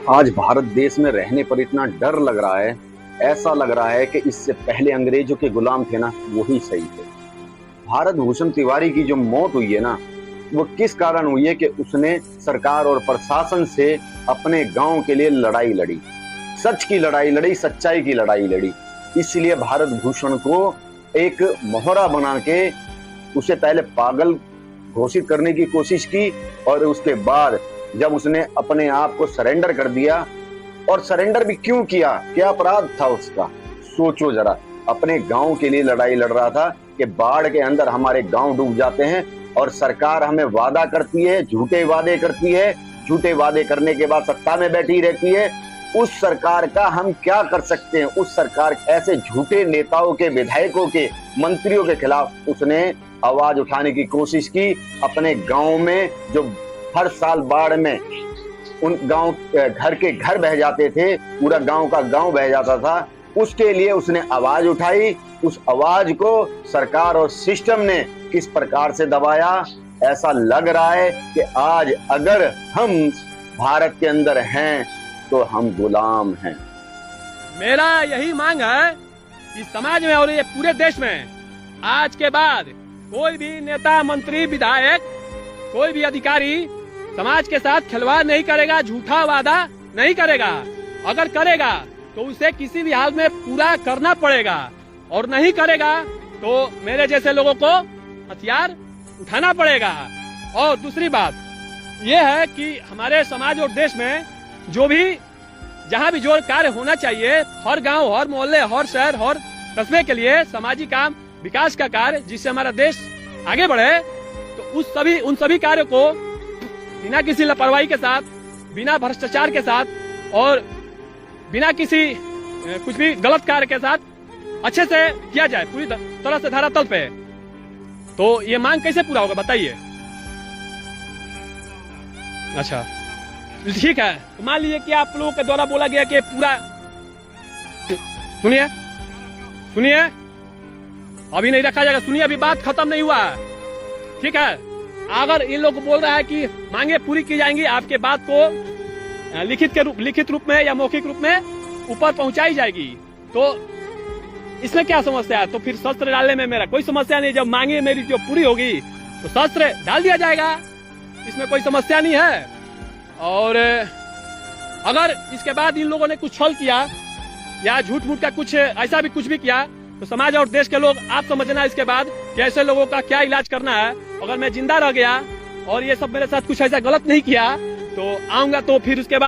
आज भारत देश में रहने पर इतना डर लग रहा है, ऐसा लग रहा है कि इससे पहले अंग्रेजों के गुलाम थे ना, वही सही थे। भारत भूषण तिवारी की जो मौत हुई है ना, वो किस कारण हुई है कि उसने सरकार और प्रशासन से अपने गांव के लिए लड़ाई लड़ी, सच की लड़ाई लड़ी, सच्चाई की लड़ाई लड़ी। इसलिए भारत भूषण को एक मोहरा बना के उसे पहले पागल घोषित करने की कोशिश की, और उसके बाद जब उसने अपने आप को सरेंडर कर दिया, और सरेंडर भी क्यों किया, क्या अपराध था उसका, सोचो जरा। अपने गांव के लिए लड़ाई लड़ रहा था कि बाढ़ के अंदर हमारे गांव डूब जाते हैं, और सरकार हमें वादा करती है, झूठे वादे करती है, झूठे वादे करने के बाद सत्ता में बैठी रहती है। उस सरकार का हम क्या कर सकते हैं? उस सरकार ऐसे झूठे नेताओं के, विधायकों के, मंत्रियों के खिलाफ उसने आवाज उठाने की कोशिश की। अपने गांव में जो हर साल बाढ़ में उन गांव घर के घर बह जाते थे, पूरा गांव का गांव बह जाता था, उसके लिए उसने आवाज उठाई। उस आवाज को सरकार और सिस्टम ने किस प्रकार से दबाया, ऐसा लग रहा है कि आज अगर हम भारत के अंदर हैं तो हम गुलाम हैं। मेरा यही मांग है कि समाज में और ये पूरे देश में आज के बाद कोई भी नेता, मंत्री, विधायक, कोई भी अधिकारी समाज के साथ खिलवाड़ नहीं करेगा, झूठा वादा नहीं करेगा। अगर करेगा तो उसे किसी भी हाल में पूरा करना पड़ेगा, और नहीं करेगा तो मेरे जैसे लोगों को हथियार उठाना पड़ेगा। और दूसरी बात यह है कि हमारे समाज और देश में जो भी जहाँ भी जो कार्य होना चाहिए, हर गांव, हर मोहल्ले, हर शहर, हर कस्बे के लिए सामाजिक काम, विकास का कार्य, जिससे हमारा देश आगे बढ़े, तो उन सभी कार्यों को बिना किसी लापरवाही के साथ, बिना भ्रष्टाचार के साथ और बिना किसी कुछ भी गलत कार्य के साथ अच्छे से किया जाए, पूरी तरह से धरातल पे। तो ये मांग कैसे पूरा होगा बताइए? अच्छा ठीक है, तो मान लीजिए कि आप लोगों के द्वारा बोला गया कि पूरा, सुनिए सुनिए, अभी नहीं रखा जाएगा, सुनिए, अभी बात खत्म नहीं हुआ है, ठीक है? अगर इन लोग बोल रहा है कि मांगे पूरी की जाएंगी, आपके बात को लिखित रूप में या मौखिक रूप में ऊपर पहुंचाई जाएगी, तो इसमें क्या समस्या है? तो फिर शस्त्र डालने में मेरा कोई समस्या नहीं। जब मांगे मेरी जो पूरी होगी तो शस्त्र डाल दिया जाएगा, इसमें कोई समस्या नहीं है। और अगर इसके बाद इन लोगों ने कुछ छल किया या झूठ मूठ का कुछ ऐसा भी कुछ भी किया, तो समाज और देश के लोग आप समझना इसके बाद कि ऐसे लोगों का क्या इलाज करना है। अगर मैं जिंदा रह गया और ये सब मेरे साथ कुछ ऐसा गलत नहीं किया तो आऊंगा, तो फिर उसके बाद